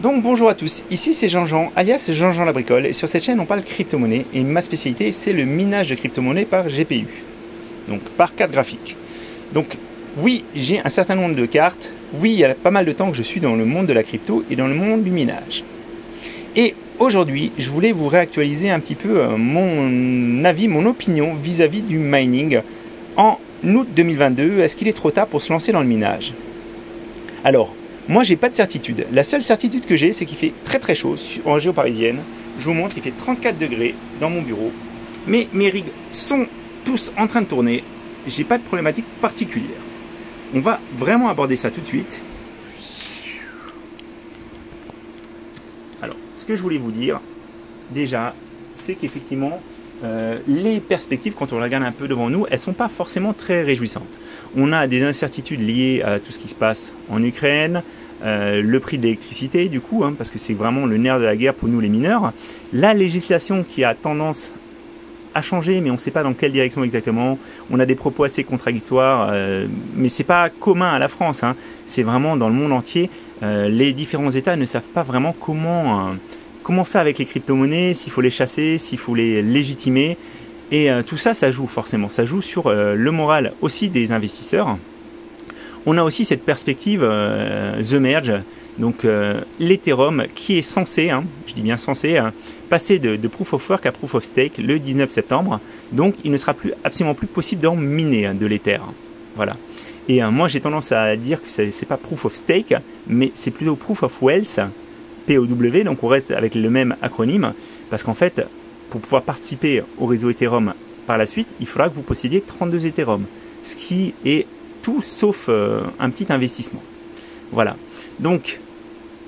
Donc bonjour à tous, ici c'est Jean-Jean, alias Jean-Jean la bricole, et sur cette chaîne on parle crypto-monnaie, et ma spécialité c'est le minage de crypto-monnaie par GPU, donc par carte graphique. Donc oui, j'ai un certain nombre de cartes, oui, il y a pas mal de temps que je suis dans le monde de la crypto et dans le monde du minage. Et aujourd'hui, je voulais vous réactualiser un petit peu mon avis, mon opinion vis-à-vis du mining en août 2022. Est-ce qu'il est trop tard pour se lancer dans le minage? Alors, moi, j'ai pas de certitude. La seule certitude que j'ai, c'est qu'il fait très très chaud en région parisienne. Je vous montre, il fait 34 degrés dans mon bureau. Mais mes rigs sont tous en train de tourner. J'ai pas de problématique particulière. On va vraiment aborder ça tout de suite. Alors, ce que je voulais vous dire, déjà, c'est qu'effectivement, les perspectives, quand on les regarde un peu devant nous, elles ne sont pas forcément très réjouissantes. On a des incertitudes liées à tout ce qui se passe en Ukraine, le prix de l'électricité du coup, parce que c'est vraiment le nerf de la guerre pour nous les mineurs. La législation qui a tendance à changer, mais on ne sait pas dans quelle direction exactement. On a des propos assez contradictoires, mais ce n'est pas commun à la France. C'est vraiment dans le monde entier. Les différents États ne savent pas vraiment comment faire avec les crypto-monnaies, s'il faut les chasser, s'il faut les légitimer. Et tout ça, ça joue forcément. Ça joue sur le moral aussi des investisseurs. On a aussi cette perspective The Merge, donc l'Ethereum qui est censé, je dis bien censé, passer de Proof of Work à Proof of Stake le 19 septembre. Donc il ne sera absolument plus possible d'en miner de l'Ether. Voilà. Et moi j'ai tendance à dire que ce n'est pas Proof of Stake, mais c'est plutôt Proof of Wealth, POW, donc on reste avec le même acronyme, parce qu'en fait, pour pouvoir participer au réseau Ethereum par la suite, il faudra que vous possédiez 32 Ethereum, ce qui est tout sauf un petit investissement. Voilà. Donc,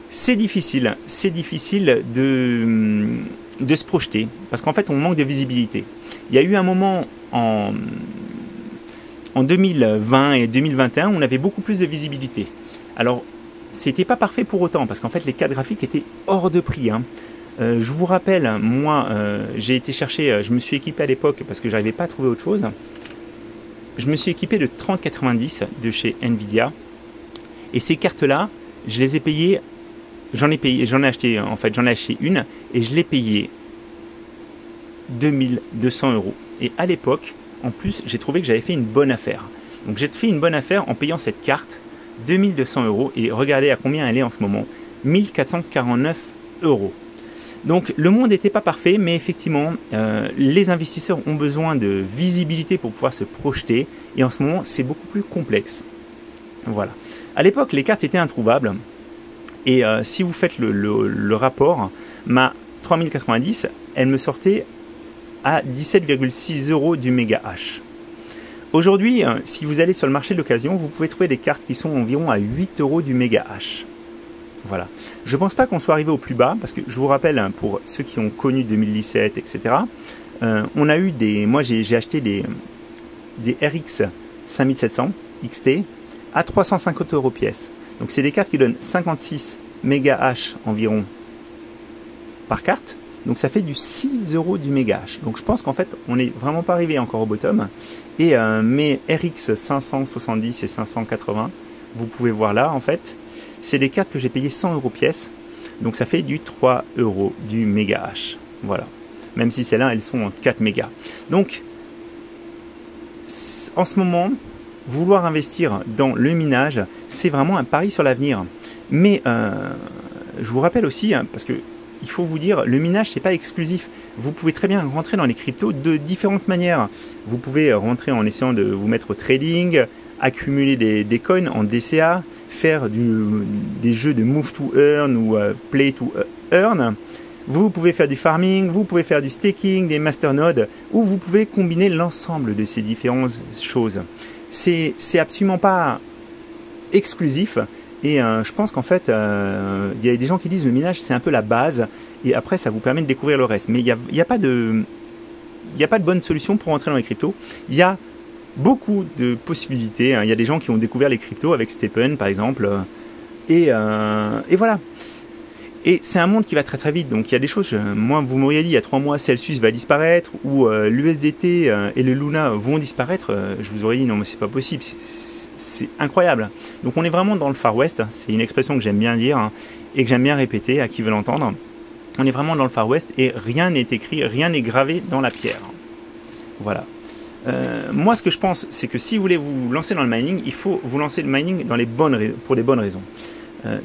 c'est difficile de se projeter, parce qu'en fait, on manque de visibilité. Il y a eu un moment en 2020 et 2021, on avait beaucoup plus de visibilité. Alors, c'était pas parfait pour autant, parce qu'en fait, les cartes graphiques étaient hors de prix. Je vous rappelle, moi, j'ai été chercher, je me suis équipé à l'époque, parce que je n'arrivais pas à trouver autre chose. Je me suis équipé de 3090 de chez Nvidia. Et ces cartes-là, je les ai payées, j'en ai acheté une, et je l'ai payée 2200 €. Et à l'époque, en plus, j'ai trouvé que j'avais fait une bonne affaire. Donc j'ai fait une bonne affaire en payant cette carte 2200 €, et regardez à combien elle est en ce moment, 1449 €. Donc le monde n'était pas parfait, mais effectivement, les investisseurs ont besoin de visibilité pour pouvoir se projeter, et en ce moment, c'est beaucoup plus complexe. Voilà. À l'époque, les cartes étaient introuvables, et si vous faites le rapport, ma 3090, elle me sortait à 17,6 € du méga H. Aujourd'hui, si vous allez sur le marché de l'occasion, vous pouvez trouver des cartes qui sont environ à 8 € du méga H. Voilà. Je ne pense pas qu'on soit arrivé au plus bas, parce que je vous rappelle, pour ceux qui ont connu 2017, etc., on a eu moi j'ai acheté des RX 5700 XT à 350 € pièce. Donc c'est des cartes qui donnent 56 méga H environ par carte. Donc ça fait du 6 € du méga H. Donc je pense qu'en fait, on n'est vraiment pas arrivé encore au bottom. Et mes RX 570 et 580, vous pouvez voir là, en fait, c'est des cartes que j'ai payées 100 € pièce. Donc ça fait du 3 € du méga H. Voilà. Même si celles-là, elles sont en 4 mégas. Donc, en ce moment, vouloir investir dans le minage, c'est vraiment un pari sur l'avenir. Mais je vous rappelle aussi, parce que il faut vous dire, le minage, c'est pas exclusif. Vous pouvez très bien rentrer dans les cryptos de différentes manières. Vous pouvez rentrer en essayant de vous mettre au trading, accumuler des coins en DCA, faire des jeux de move to earn ou play to earn. Vous pouvez faire du farming, vous pouvez faire du staking, des masternodes, ou vous pouvez combiner l'ensemble de ces différentes choses. C'est absolument pas exclusif. Et je pense qu'en fait, il y a des gens qui disent le minage, c'est un peu la base, et après, ça vous permet de découvrir le reste. Mais il n'y a pas de bonne solution pour entrer dans les cryptos. Il y a beaucoup de possibilités. Il y a des gens qui ont découvert les cryptos avec Stephen, par exemple. Et voilà. Et c'est un monde qui va très très vite. Donc il y a des choses, moi vous m'auriez dit il y a 3 mois Celsius va disparaître, ou l'USDT et le Luna vont disparaître. Je vous aurais dit non mais c'est pas possible. c'est incroyable. Donc on est vraiment dans le Far West, c'est une expression que j'aime bien dire hein, et que j'aime bien répéter à qui veut l'entendre. On est vraiment dans le Far West et rien n'est écrit, rien n'est gravé dans la pierre. Voilà. Moi, ce que je pense, c'est que si vous voulez vous lancer dans le mining, il faut vous lancer le mining pour les bonnes raisons.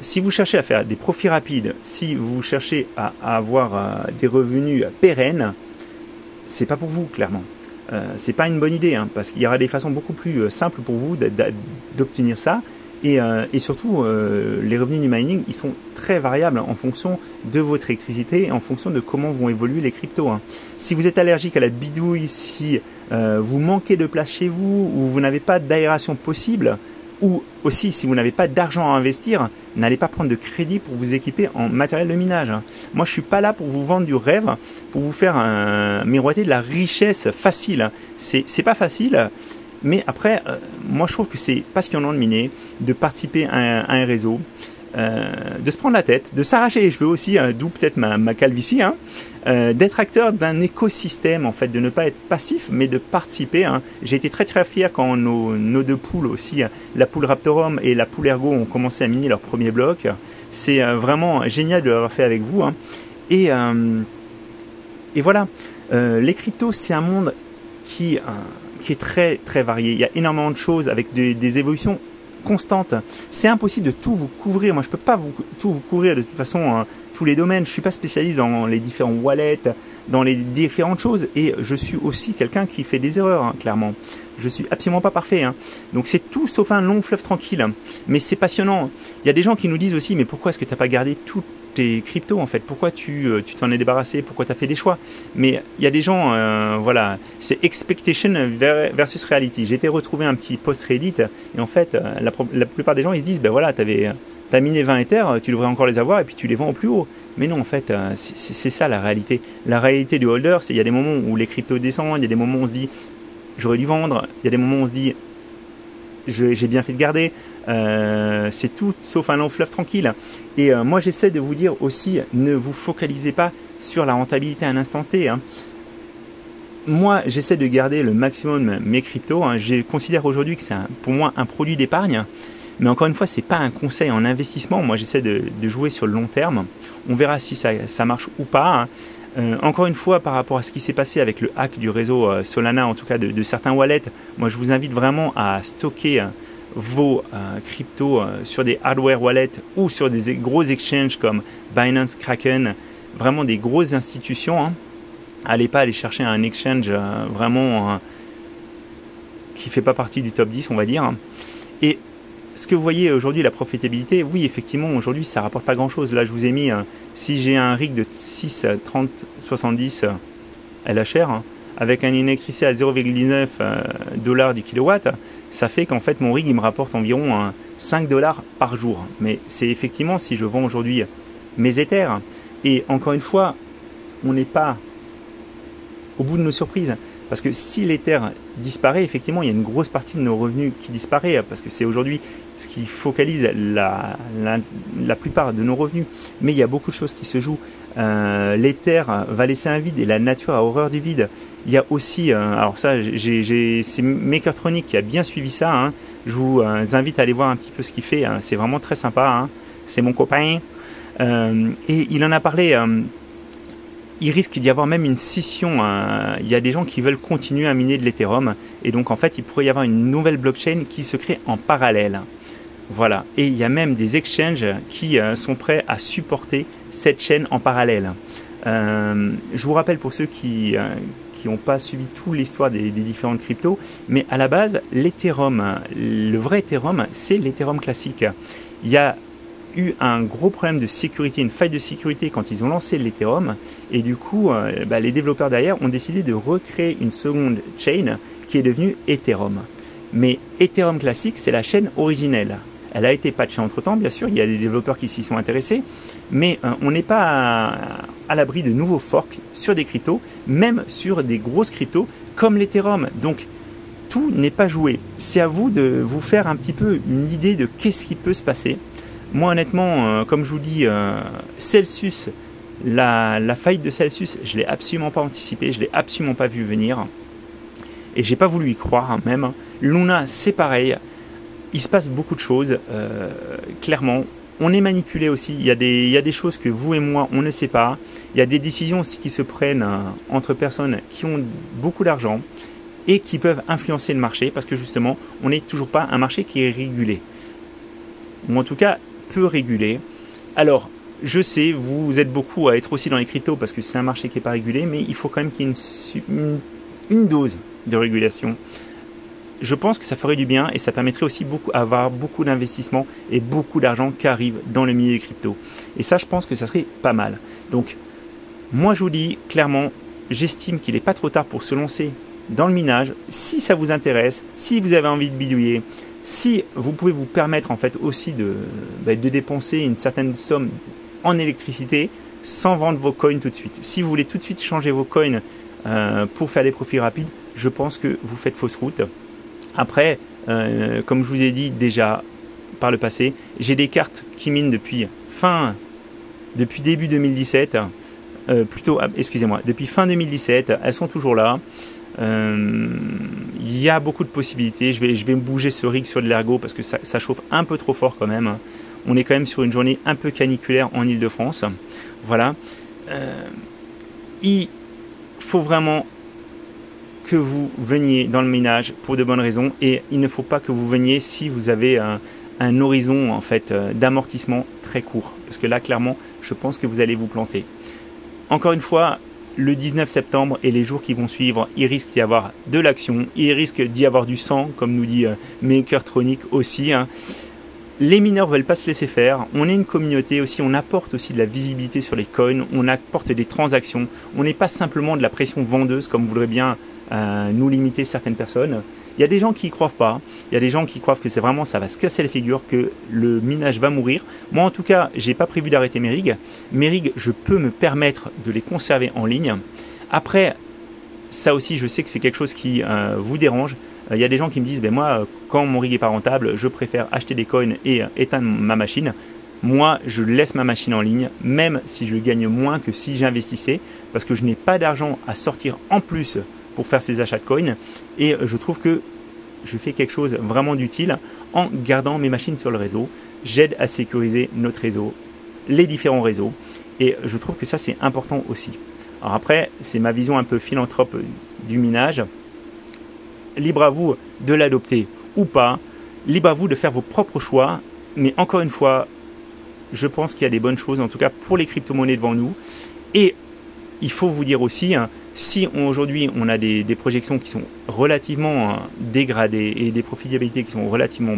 Si vous cherchez à faire des profits rapides, si vous cherchez à avoir des revenus pérennes, c'est pas pour vous, clairement. C'est pas une bonne idée, hein, parce qu'il y aura des façons beaucoup plus simples pour vous d'obtenir ça. Et surtout, les revenus du mining, ils sont très variables en fonction de votre électricité et en fonction de comment vont évoluer les cryptos. Hein. Si vous êtes allergique à la bidouille, si vous manquez de place chez vous, ou vous n'avez pas d'aération possible, ou aussi si vous n'avez pas d'argent à investir, n'allez pas prendre de crédit pour vous équiper en matériel de minage. Hein. Moi, je ne suis pas là pour vous vendre du rêve, pour vous faire miroiter de la richesse facile. C'est pas facile. Mais après, moi je trouve que c'est passionnant de miner, de participer à un réseau, de se prendre la tête, de s'arracher les cheveux aussi, d'où peut-être ma calvitie, hein, d'être acteur d'un écosystème, en fait, de ne pas être passif, mais de participer. Hein. J'ai été très très fier quand nos deux poules aussi, la poule Raptorum et la poule Ergo, ont commencé à miner leur premier bloc. C'est vraiment génial de l'avoir fait avec vous. Hein. Et voilà, les cryptos, c'est un monde qui est très très varié. Il y a énormément de choses avec des évolutions constantes. C'est impossible de tout vous couvrir. Moi, je ne peux pas tout vous couvrir de toute façon, tous les domaines. Je ne suis pas spécialiste dans les différents wallets, dans les différentes choses. Et je suis aussi quelqu'un qui fait des erreurs, hein, clairement. Je ne suis absolument pas parfait. Hein. Donc, c'est tout sauf un long fleuve tranquille. Mais c'est passionnant. Il y a des gens qui nous disent aussi, mais pourquoi est-ce que tu n'as pas gardé toutes tes cryptos en fait? Pourquoi tu t'en es débarrassé? Pourquoi tu as fait des choix? Mais il y a des gens, voilà, c'est expectation versus reality. J'ai été retrouver un petit post Reddit et en fait, la plupart des gens ils se disent, ben voilà, t'as miné 20 Ethers, tu devrais encore les avoir et puis tu les vends au plus haut. Mais non, en fait, c'est ça la réalité. La réalité du holder, c'est il y a des moments où les cryptos descendent, il y a des moments où on se dit, j'aurais dû vendre, il y a des moments où on se dit, j'ai bien fait de garder. C'est tout sauf un long fleuve tranquille. Et moi j'essaie de vous dire aussi, ne vous focalisez pas sur la rentabilité à un instant T. Hein. Moi j'essaie de garder le maximum mes cryptos. Hein. Je considère aujourd'hui que c'est pour moi un produit d'épargne. Mais encore une fois, c'est pas un conseil en investissement. Moi j'essaie de jouer sur le long terme. On verra si ça marche ou pas. Hein. Encore une fois, par rapport à ce qui s'est passé avec le hack du réseau Solana, en tout cas de certains wallets, moi je vous invite vraiment à stocker vos cryptos sur des hardware wallets ou sur des gros exchanges comme Binance, Kraken, vraiment des grosses institutions. Hein. Allez pas aller chercher un exchange vraiment qui fait pas partie du top 10, on va dire. Hein. Et ce que vous voyez aujourd'hui, la profitabilité, oui, effectivement, aujourd'hui, ça rapporte pas grand-chose. Là, je vous ai mis, si j'ai un rig de 6, 30, 70 LHR, hein, avec un électricité à 0,19 $ du kilowatt, ça fait qu'en fait, mon rig, il me rapporte environ 5 $ par jour. Mais c'est effectivement, si je vends aujourd'hui mes Ethers, et encore une fois, on n'est pas au bout de nos surprises. Parce que si l'Ether disparaît, effectivement, il y a une grosse partie de nos revenus qui disparaît, parce que c'est aujourd'hui ce qui focalise la plupart de nos revenus. Mais il y a beaucoup de choses qui se jouent. L'Ether va laisser un vide et la nature a horreur du vide. Il y a aussi, alors ça, c'est Makertronic qui a bien suivi ça. Hein. Je vous invite à aller voir un petit peu ce qu'il fait. Hein. C'est vraiment très sympa. Hein. C'est mon copain. Et il en a parlé. Il risque d'y avoir même une scission. Il y a des gens qui veulent continuer à miner de l'Ethereum. Et donc, en fait, il pourrait y avoir une nouvelle blockchain qui se crée en parallèle. Voilà. Et il y a même des exchanges qui sont prêts à supporter cette chaîne en parallèle. Je vous rappelle pour ceux qui n'ont pas suivi toute l'histoire des différentes cryptos, mais à la base, l'Ethereum, le vrai Ethereum, c'est l'Ethereum classique. Il y a eu un gros problème de sécurité, une faille de sécurité quand ils ont lancé l'Ethereum et du coup les développeurs derrière ont décidé de recréer une seconde chain qui est devenue Ethereum. Mais Ethereum classique, c'est la chaîne originelle. Elle a été patchée entre temps, bien sûr, il y a des développeurs qui s'y sont intéressés, mais on n'est pas à l'abri de nouveaux forks sur des cryptos, même sur des grosses cryptos comme l'Ethereum. Donc tout n'est pas joué. C'est à vous de vous faire un petit peu une idée de qu'est-ce qui peut se passer. Moi, honnêtement, comme je vous dis, Celsius, la faillite de Celsius, je ne l'ai absolument pas anticipé, je ne l'ai absolument pas vu venir. Et je n'ai pas voulu y croire, même. Luna, c'est pareil. il se passe beaucoup de choses, clairement. On est manipulé aussi, il y a des choses que vous et moi, on ne sait pas. Il y a des décisions aussi qui se prennent entre personnes qui ont beaucoup d'argent et qui peuvent influencer le marché parce que justement, on n'est toujours pas un marché qui est régulé. Ou en tout cas, peu régulé. Alors, je sais, vous êtes beaucoup à être aussi dans les cryptos parce que c'est un marché qui n'est pas régulé, mais il faut quand même qu'il y ait une dose de régulation. Je pense que ça ferait du bien et ça permettrait aussi d'avoir beaucoup d'investissements et beaucoup d'argent qui arrive dans le milieu des cryptos. Et ça, je pense que ça serait pas mal. Donc, moi, je vous dis clairement, j'estime qu'il n'est pas trop tard pour se lancer dans le minage. Si ça vous intéresse, si vous avez envie de bidouiller, si vous pouvez vous permettre en fait aussi de dépenser une certaine somme en électricité sans vendre vos coins tout de suite. Si vous voulez tout de suite changer vos coins pour faire des profits rapides, je pense que vous faites fausse route. Après, comme je vous ai dit déjà par le passé, j'ai des cartes qui minent depuis début 2017, depuis fin 2017, elles sont toujours là. Il y a beaucoup de possibilités. Je vais me bouger ce rig sur de l'ergo parce que ça chauffe un peu trop fort quand même. On est quand même sur une journée un peu caniculaire en Ile-de-France. Voilà. Il faut vraiment que vous veniez dans le minage pour de bonnes raisons et il ne faut pas que vous veniez si vous avez un horizon en fait d'amortissement très court parce que là clairement je pense que vous allez vous planter. Encore une fois, le 19 septembre et les jours qui vont suivre, il risque d'y avoir de l'action, il risque d'y avoir du sang comme nous dit Makertronic aussi. Les mineurs ne veulent pas se laisser faire, on est une communauté aussi, on apporte aussi de la visibilité sur les coins, on apporte des transactions, on n'est pas simplement de la pression vendeuse comme voudrait bien nous limiter certaines personnes. Il y a des gens qui y croient pas, il y a des gens qui croient que c'est vraiment ça va se casser la figure, que le minage va mourir. Moi en tout cas, j'ai pas prévu d'arrêter mes rigs. Mes rigs, je peux me permettre de les conserver en ligne. Après, ça aussi, je sais que c'est quelque chose qui vous dérange. Il y a des gens qui me disent, ben moi, quand mon rig est pas rentable, je préfère acheter des coins et éteindre ma machine. Moi, je laisse ma machine en ligne, même si je gagne moins que si j'investissais, parce que je n'ai pas d'argent à sortir en plus pour faire ces achats de coins et je trouve que je fais quelque chose vraiment d'utile en gardant mes machines sur le réseau. J'aide à sécuriser notre réseau, les différents réseaux et je trouve que ça c'est important aussi. Alors après, c'est ma vision un peu philanthrope du minage. Libre à vous de l'adopter ou pas, libre à vous de faire vos propres choix, mais encore une fois, je pense qu'il y a des bonnes choses en tout cas pour les crypto-monnaies devant nous et il faut vous dire aussi, si aujourd'hui on a des projections qui sont relativement dégradées et des profitabilités qui sont relativement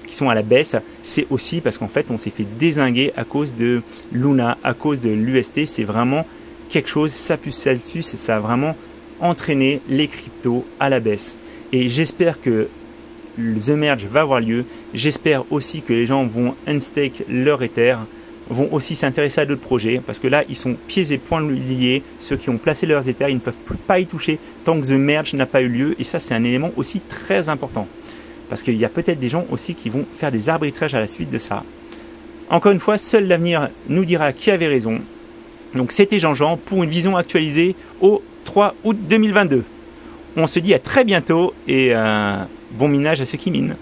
qui sont à la baisse, c'est aussi parce qu'en fait on s'est fait dézinguer à cause de Luna, à cause de l'UST. C'est vraiment quelque chose, ça plus Celsius, ça a vraiment entraîné les cryptos à la baisse. Et j'espère que The Merge va avoir lieu. J'espère aussi que les gens vont unstake leur Ether, vont aussi s'intéresser à d'autres projets parce que là ils sont pieds et poings liés. Ceux qui ont placé leurs Ethers, ils ne peuvent plus pas y toucher tant que The Merge n'a pas eu lieu et ça c'est un élément aussi très important parce qu'il y a peut-être des gens aussi qui vont faire des arbitrages à la suite de ça. Encore une fois, seul l'avenir nous dira qui avait raison. Donc c'était Jean-Jean pour une vision actualisée au 3 août 2022. On se dit à très bientôt et bon minage à ceux qui minent.